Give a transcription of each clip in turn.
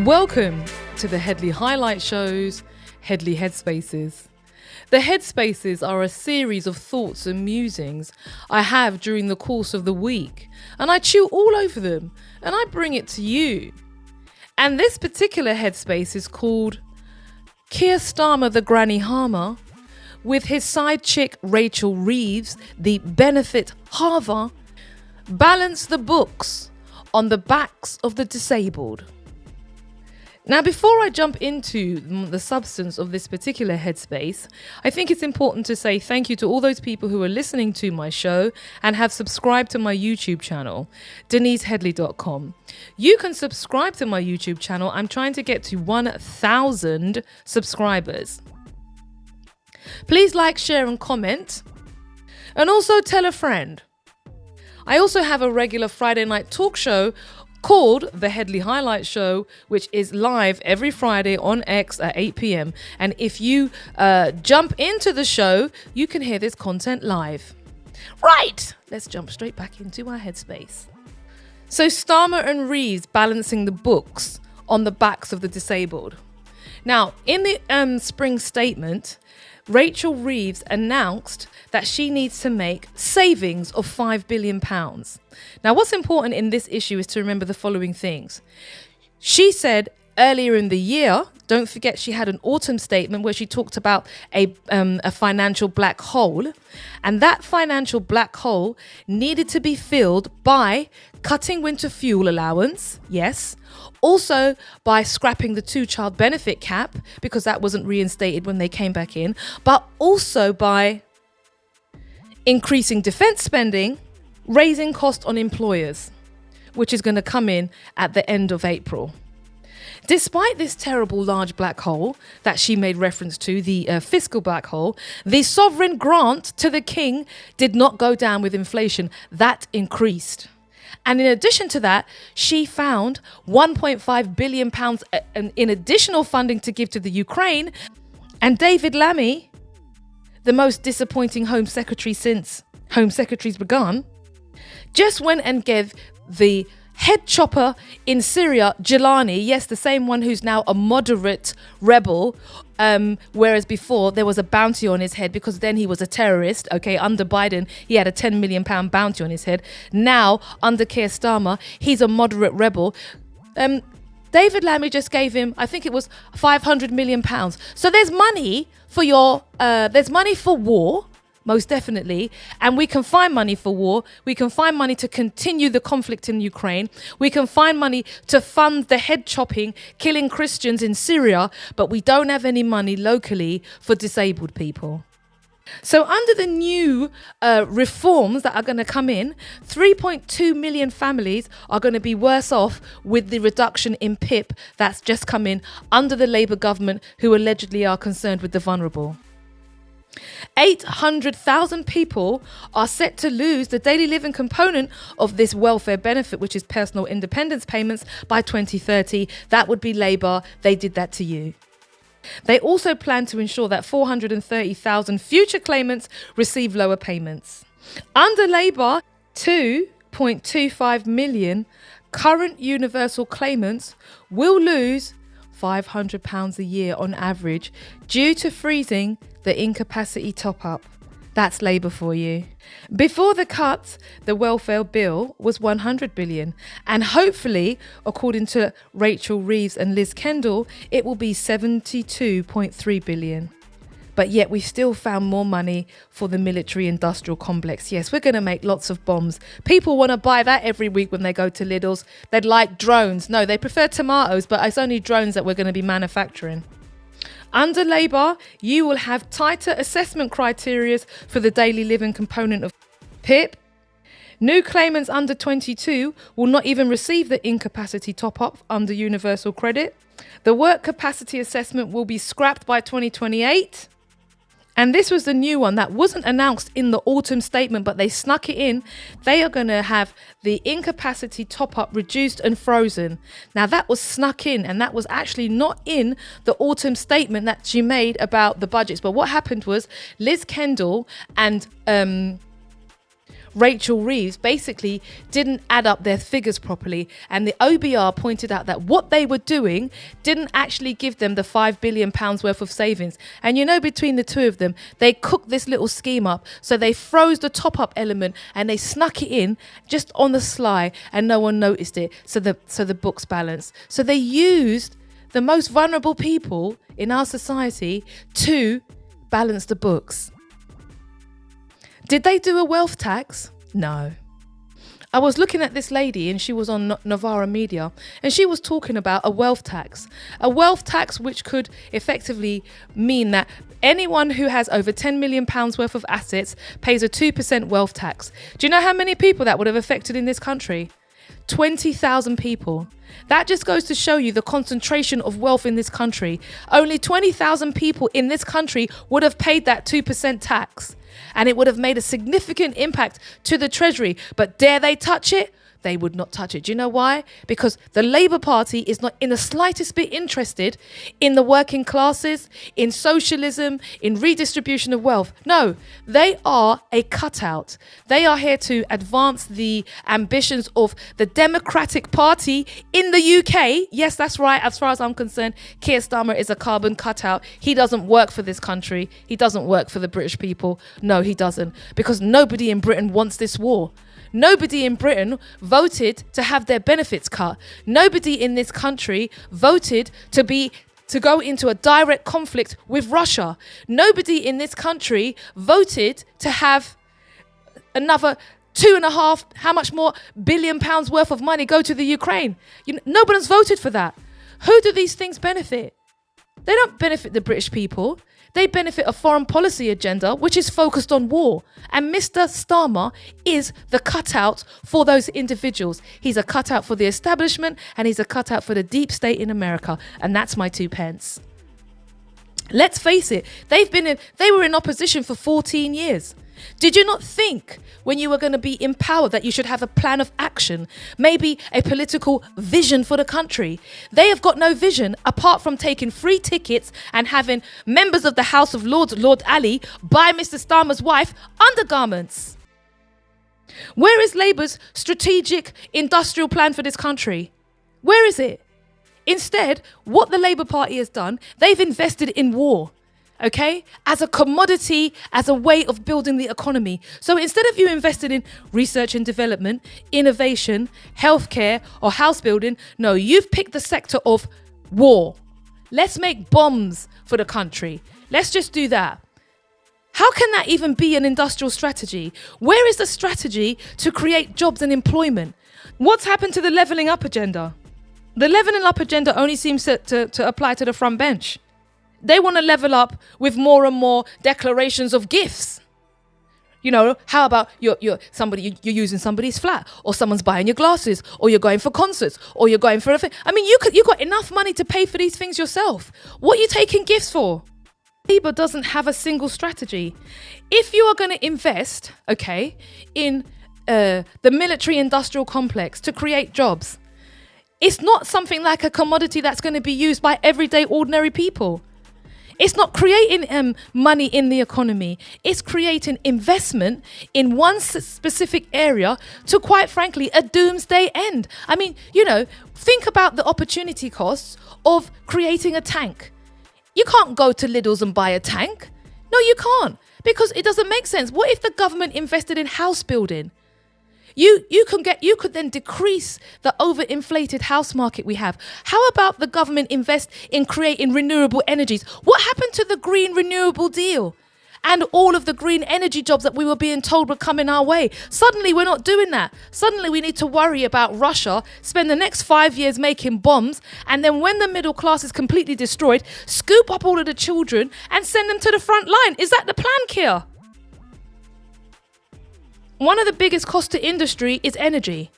Welcome to the Headley Highlight Show's Headley Headspaces. The Headspaces are a series of thoughts and musings I have during the course of the week, and I chew all over them and I bring it to you. And this particular headspace is called Keir Starmer the Granny Harmer, with his sidechick Rachel Reeves, the benefit halver, balance the books on the backs of the disabled. Now, before I jump into the substance of this particular headspace, I think it's important to say thank you to all those people who are listening to my show and have subscribed to my YouTube channel, DeniseHeadley.com. You can subscribe to my YouTube channel. I'm trying to get to 1,000 subscribers. Please like, share and comment. And also tell a friend. I also have a regular Friday night talk show called The Headley Highlight Show, which is live every Friday on X at 8 p.m. And if you jump into the show, you can hear this content live. Right, let's jump straight back into our headspace. So Starmer and Reeves balancing the books on the backs of the disabled. Now, in the spring statement, Rachel Reeves announced that she needs to make savings of £5 billion. Now, what's important in this issue is to remember the following things. She said earlier in the year, don't forget she had an autumn statement where she talked about a financial black hole. And that financial black hole needed to be filled by cutting winter fuel allowance, yes. Also by scrapping the 2-child benefit cap, because that wasn't reinstated when they came back in. But also by increasing defence spending, raising cost on employers, which is going to come in at the end of April. Despite this terrible large black hole that she made reference to, the fiscal black hole, the sovereign grant to the king did not go down with inflation. That increased. And in addition to that, she found £1.5 billion in additional funding to give to the Ukraine. And David Lammy, the most disappointing Home Secretary since Home Secretaries begun, just went and gave the head chopper in Syria, Gilani, yes, the same one who's now a moderate rebel, whereas before there was a bounty on his head because then he was a terrorist. Okay, under Biden, he had a £10 million bounty on his head. Now, under Keir Starmer, he's a moderate rebel. David Lammy just gave him, I think it was £500 million. So there's money for there's money for war. Most definitely. And we can find money for war. We can find money to continue the conflict in Ukraine. We can find money to fund the head chopping, killing Christians in Syria. But we don't have any money locally for disabled people. So under the new reforms that are going to come in, 3.2 million families are going to be worse off with the reduction in PIP that's just come in under the Labour government, who allegedly are concerned with the vulnerable. 800,000 people are set to lose the daily living component of this welfare benefit, which is personal independence payments, by 2030. That would be Labour. They did that to you. They also plan to ensure that 430,000 future claimants receive lower payments. Under Labour, 2.25 million current universal claimants will lose £500 a year on average due to freezing the incapacity top-up. That's Labour for you. Before the cuts, the welfare bill was 100 billion, and hopefully, according to Rachel Reeves and Liz Kendall, it will be 72.3 billion. But yet we still found more money for the military-industrial complex. Yes, we're going to make lots of bombs. People want to buy that every week when they go to Lidl's. They'd like drones. No, they prefer tomatoes, but it's only drones that we're going to be manufacturing. Under Labour, you will have tighter assessment criteria for the daily living component of PIP. New claimants under 22 will not even receive the incapacity top-up under universal credit. The work capacity assessment will be scrapped by 2028. And this was the new one that wasn't announced in the autumn statement, but they snuck it in. They are going to have the incapacity top-up reduced and frozen. Now, that was snuck in, and that was actually not in the autumn statement that she made about the budgets. But what happened was Liz Kendall and Rachel Reeves basically didn't add up their figures properly, and the OBR pointed out that what they were doing didn't actually give them the £5 billion worth of savings. And between the two of them, they cooked this little scheme up. So they froze the top up element and they snuck it in just on the sly, and no one noticed it. So the books balanced. So they used the most vulnerable people in our society to balance the books. Did they do a wealth tax? No. I was looking at this lady and she was on Novara Media, and she was talking about a wealth tax. A wealth tax which could effectively mean that anyone who has over £10 million worth of assets pays a 2% wealth tax. Do you know how many people that would have affected in this country? 20,000 people. That just goes to show you the concentration of wealth in this country. Only 20,000 people in this country would have paid that 2% tax, and it would have made a significant impact to the Treasury. But dare they touch it? They would not touch it. Do you know why? Because the Labour Party is not in the slightest bit interested in the working classes, in socialism, in redistribution of wealth. No, they are a cutout. They are here to advance the ambitions of the Democratic Party in the UK. Yes, that's right. As far as I'm concerned, Keir Starmer is a carbon cutout. He doesn't work for this country. He doesn't work for the British people. No, he doesn't. Because nobody in Britain wants this war. Nobody in Britain voted to have their benefits cut. Nobody in this country voted to go into a direct conflict with Russia. Nobody in this country voted to have another how much more billion pounds worth of money go to the Ukraine. Nobody's voted for that. Who do these things benefit? They don't benefit the British people. They benefit a foreign policy agenda which is focused on war. And Mr. Starmer is the cutout for those individuals. He's a cutout for the establishment, and he's a cutout for the deep state in America. And that's my 2 pence. Let's face it, they were in opposition for 14 years. Did you not think when you were going to be in power that you should have a plan of action, maybe a political vision for the country? They have got no vision apart from taking free tickets and having members of the House of Lords, Lord Ali, buy Mr. Starmer's wife undergarments. Where is Labour's strategic industrial plan for this country? Where is it? Instead, what the Labour Party has done, they've invested in war. Okay, as a commodity, as a way of building the economy. So instead of you investing in research and development, innovation, healthcare, or house building, no, you've picked the sector of war. Let's make bombs for the country. Let's just do that. How can that even be an industrial strategy? Where is the strategy to create jobs and employment? What's happened to the levelling up agenda? The levelling up agenda only seems to apply to the front bench. They want to level up with more and more declarations of gifts. How about you're using somebody's flat, or someone's buying your glasses, or you're going for concerts, or you're going for a thing. I mean, you got enough money to pay for these things yourself. What are you taking gifts for? Labour doesn't have a single strategy. If you are going to invest, in the military industrial complex to create jobs, it's not something like a commodity that's going to be used by everyday ordinary people. It's not creating money in the economy. It's creating investment in one specific area to, quite frankly, a doomsday end. I mean, think about the opportunity costs of creating a tank. You can't go to Lidl's and buy a tank. No, you can't, because it doesn't make sense. What if the government invested in house building? You could then decrease the overinflated house market we have. How about the government invest in creating renewable energies? What happened to the green renewable deal and all of the green energy jobs that we were being told were coming our way? Suddenly we're not doing that. Suddenly we need to worry about Russia, spend the next 5 years making bombs, and then when the middle class is completely destroyed, scoop up all of the children and send them to the front line. Is that the plan, Keir? One of the biggest costs to industry is energy.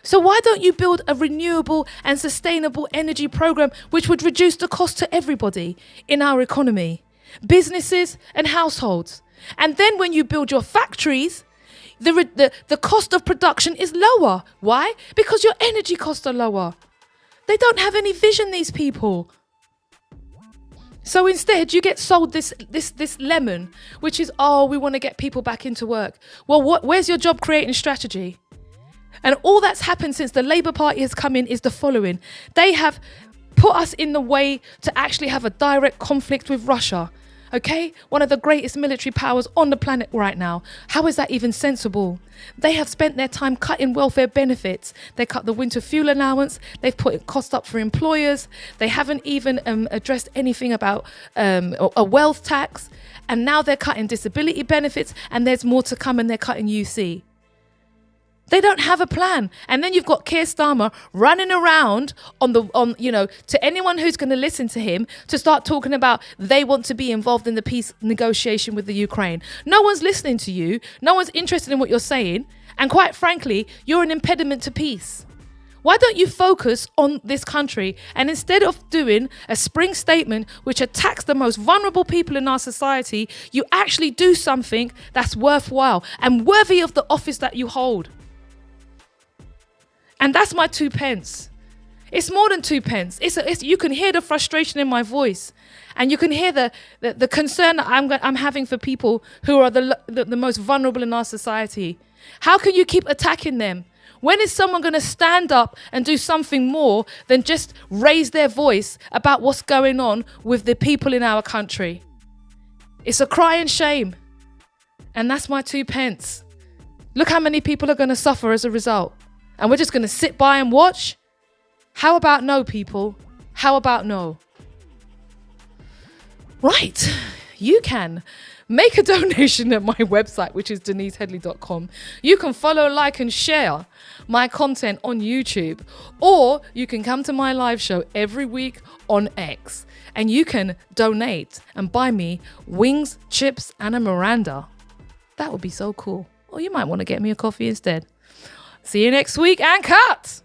So why don't you build a renewable and sustainable energy program which would reduce the cost to everybody in our economy, businesses and households? And then when you build your factories, the cost of production is lower. Why? Because your energy costs are lower. They don't have any vision, these people. So instead, you get sold this lemon, which is, oh, we want to get people back into work. Well, where's your job creating strategy? And all that's happened since the Labour Party has come in is the following. They have put us in the way to actually have a direct conflict with Russia. Okay? One of the greatest military powers on the planet right now. How is that even sensible? They have spent their time cutting welfare benefits. They cut the winter fuel allowance. They've put cost up for employers. They haven't even addressed anything about a wealth tax. And now they're cutting disability benefits, and there's more to come, and they're cutting UC. They don't have a plan. And then you've got Keir Starmer running around to anyone who's going to listen to him to start talking about they want to be involved in the peace negotiation with the Ukraine. No one's listening to you. No one's interested in what you're saying. And quite frankly, you're an impediment to peace. Why don't you focus on this country, and instead of doing a spring statement which attacks the most vulnerable people in our society, you actually do something that's worthwhile and worthy of the office that you hold? And that's my 2 pence. It's more than 2 pence. You can hear the frustration in my voice, and you can hear the concern that I'm having for people who are the most vulnerable in our society. How can you keep attacking them? When is someone going to stand up and do something more than just raise their voice about what's going on with the people in our country? It's a crying shame. And that's my 2 pence. Look how many people are going to suffer as a result. And we're just going to sit by and watch? How about no, people? How about no? Right. You can make a donation at my website, which is denisehedley.com. You can follow, like, and share my content on YouTube. Or you can come to my live show every week on X. And you can donate and buy me wings, chips, and a Miranda. That would be so cool. Or you might want to get me a coffee instead. See you next week, and cut!